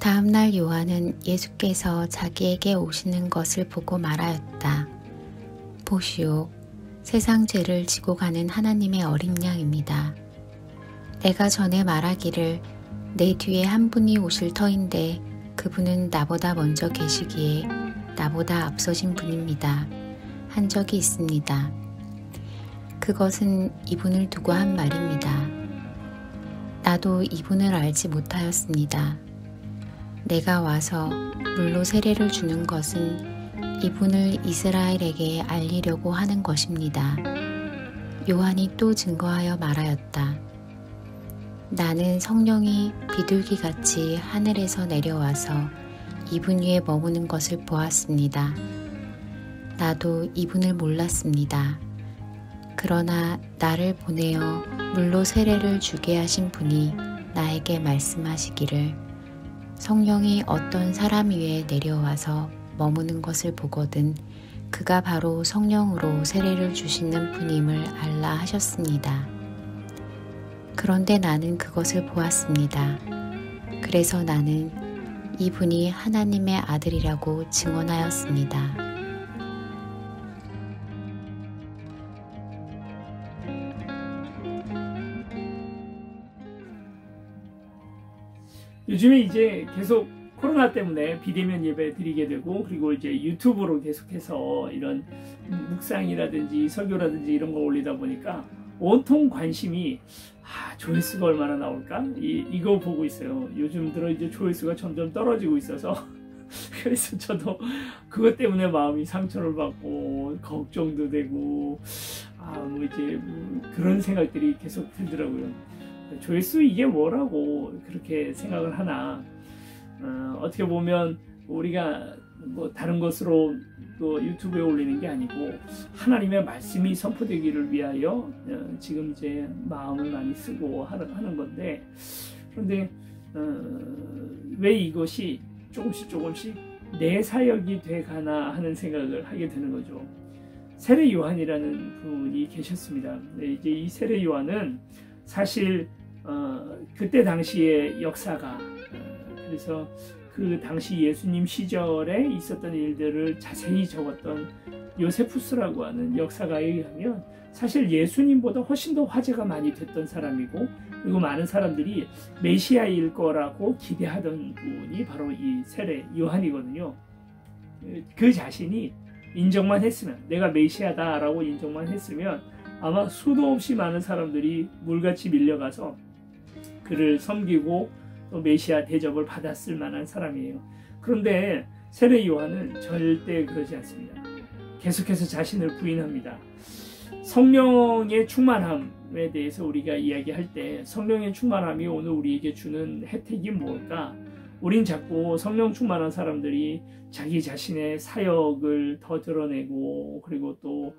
다음날 요한은 예수께서 자기에게 오시는 것을 보고 말하였다. 보시오, 세상 죄를 지고 가는 하나님의 어린 양입니다. 내가 전에 말하기를 내 뒤에 한 분이 오실 터인데 그분은 나보다 먼저 계시기에 나보다 앞서신 분입니다. 한 적이 있습니다. 그것은 이분을 두고 한 말입니다. 나도 이분을 알지 못하였습니다. 내가 와서 물로 세례를 주는 것은 이분을 이스라엘에게 알리려고 하는 것입니다. 요한이 또 증거하여 말하였다. 나는 성령이 비둘기같이 하늘에서 내려와서 이분 위에 머무는 것을 보았습니다. 나도 이분을 몰랐습니다. 그러나 나를 보내어 물로 세례를 주게 하신 분이 나에게 말씀하시기를 성령이 어떤 사람 위에 내려와서 머무는 것을 보거든 그가 바로 성령으로 세례를 주시는 분임을 알라 하셨습니다. 그런데 나는 그것을 보았습니다. 그래서 나는 이분이 하나님의 아들이라고 증언하였습니다. 요즘에 이제 계속 코로나 때문에 비대면 예배 드리게 되고, 그리고 이제 유튜브로 계속해서 이런 묵상이라든지 설교라든지 이런 걸 올리다 보니까 온통 관심이 조회수가 얼마나 나올까? 이거 보고 있어요. 요즘 들어 이제 조회수가 점점 떨어지고 있어서 그래서 저도 그것 때문에 마음이 상처를 받고 걱정도 되고 그런 생각들이 계속 들더라고요. 조회수 이게 뭐라고 그렇게 생각을 하나. 어떻게 보면 우리가 뭐 다른 것으로 또 유튜브에 올리는 게 아니고 하나님의 말씀이 선포되기를 위하여 지금 이제 마음을 많이 쓰고 하는 건데, 그런데 왜 이것이 조금씩 내 사역이 돼가나 하는 생각을 하게 되는 거죠. 세례 요한이라는 분이 계셨습니다. 이제 이 세례 요한은 사실 그때 당시의 역사가 그래서 그 당시 예수님 시절에 있었던 일들을 자세히 적었던 요세푸스라고 하는 역사가에 의하면 사실 예수님보다 훨씬 더 화제가 많이 됐던 사람이고, 그리고 많은 사람들이 메시아일 거라고 기대하던 분이 바로 이 세례 요한이거든요. 그 자신이 인정만 했으면, 내가 메시아다라고 인정만 했으면 아마 수도 없이 많은 사람들이 물같이 밀려가서 그를 섬기고 또 메시아 대접을 받았을 만한 사람이에요. 그런데 세례 요한은 절대 그러지 않습니다. 계속해서 자신을 부인합니다. 성령의 충만함에 대해서 우리가 이야기할 때 성령의 충만함이 오늘 우리에게 주는 혜택이 뭘까? 우린 자꾸 성령 충만한 사람들이 자기 자신의 사역을 더 드러내고, 그리고 또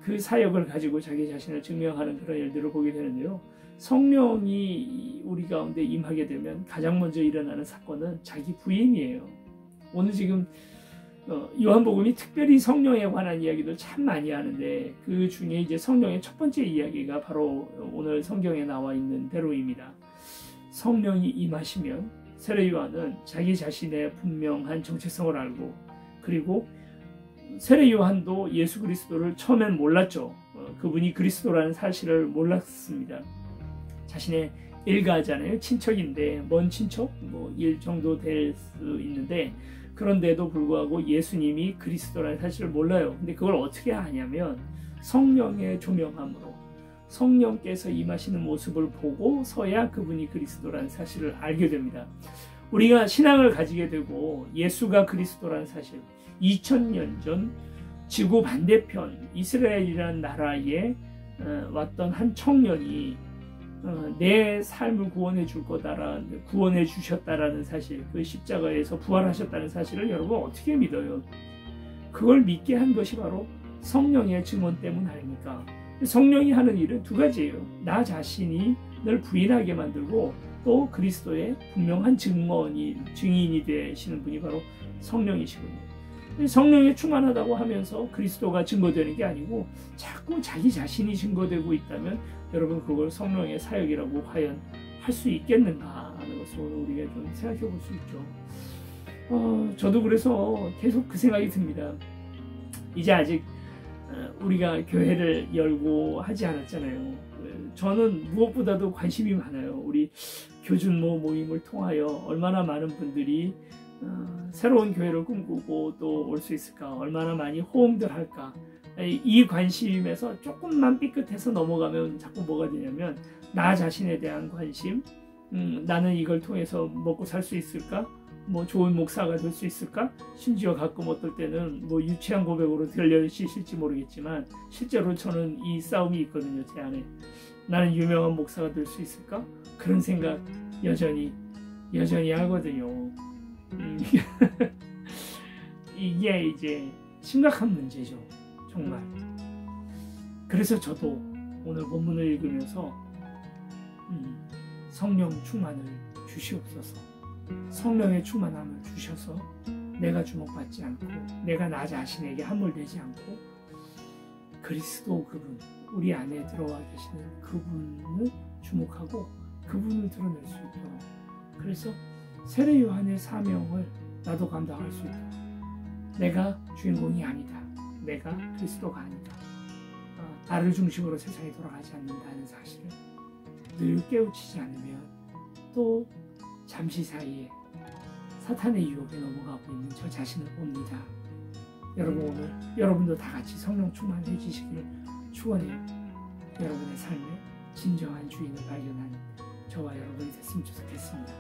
그 사역을 가지고 자기 자신을 증명하는 그런 일들을 보게 되는데요. 성령이 우리 가운데 임하게 되면 가장 먼저 일어나는 사건은 자기 부인이에요. 오늘 지금 요한복음이 특별히 성령에 관한 이야기도 참 많이 하는데, 그 중에 이제 성령의 첫 번째 이야기가 바로 오늘 성경에 나와 있는 대로입니다. 성령이 임하시면 세례 요한은 자기 자신의 분명한 정체성을 알고, 그리고 세례 요한도 예수 그리스도를 처음엔 몰랐죠. 그분이 그리스도라는 사실을 몰랐습니다. 자신의 일가잖아요. 친척인데, 먼 친척, 일 정도 될 수 있는데, 그런데도 불구하고 예수님이 그리스도라는 사실을 몰라요. 근데 그걸 어떻게 아냐면 성령의 조명함으로, 성령께서 임하시는 모습을 보고서야 그분이 그리스도라는 사실을 알게 됩니다. 우리가 신앙을 가지게 되고 예수가 그리스도라는 사실, 2000년 전 지구 반대편 이스라엘이라는 나라에 왔던 한 청년이 내 삶을 구원해 줄 거다라는, 구원해 주셨다라는 사실, 그 십자가에서 부활하셨다는 사실을 여러분 어떻게 믿어요? 그걸 믿게 한 것이 바로 성령의 증언 때문 아닙니까? 성령이 하는 일은 두 가지예요. 나 자신이 늘 부인하게 만들고, 또 그리스도의 분명한 증인이 되시는 분이 바로 성령이시거든요. 성령에 충만하다고 하면서 그리스도가 증거되는 게 아니고 자꾸 자기 자신이 증거되고 있다면 여러분 그걸 성령의 사역이라고 과연 할 수 있겠는가 하는 것을 오늘 우리가 좀 생각해 볼 수 있죠. 저도 그래서 계속 그 생각이 듭니다. 이제 아직 우리가 교회를 열고 하지 않았잖아요. 저는 무엇보다도 관심이 많아요. 우리 교준모 모임을 통하여 얼마나 많은 분들이 새로운 교회를 꿈꾸고 또 올 수 있을까, 얼마나 많이 호응들 할까. 이 관심에서 조금만 삐끗해서 넘어가면 자꾸 뭐가 되냐면 나 자신에 대한 관심, 나는 이걸 통해서 먹고 살 수 있을까, 뭐 좋은 목사가 될 수 있을까, 심지어 가끔 어떨 때는 뭐 유치한 고백으로 들려지실지 모르겠지만 실제로 저는 이 싸움이 있거든요. 제 안에. 나는 유명한 목사가 될 수 있을까, 그런 생각 여전히 하거든요. 이게 이제 심각한 문제죠. 정말. 그래서 저도 오늘 본문을 읽으면서 성령 충만을 주시옵소서. 성령의 충만함을 주셔서 내가 주목받지 않고 내가 나 자신에게 함몰되지 않고 그리스도 그분, 우리 안에 들어와 계시는 그분을 주목하고 그분을 드러낼 수 있도록, 그래서 세례 요한의 사명을 나도 감당할 수 있도록, 내가 주인공이 아니다, 내가 그리스도가 아니다, 나를 중심으로 세상이 돌아가지 않는다는 사실을 늘 깨우치지 않으면 또 잠시 사이에 사탄의 유혹에 넘어가고 있는 저 자신을 봅니다. 여러분, 오늘 여러분도 다 같이 성령 충만해지시기를 축원해요. 여러분의 삶에 진정한 주인을 발견하는 저와 여러분이 됐으면 좋겠습니다.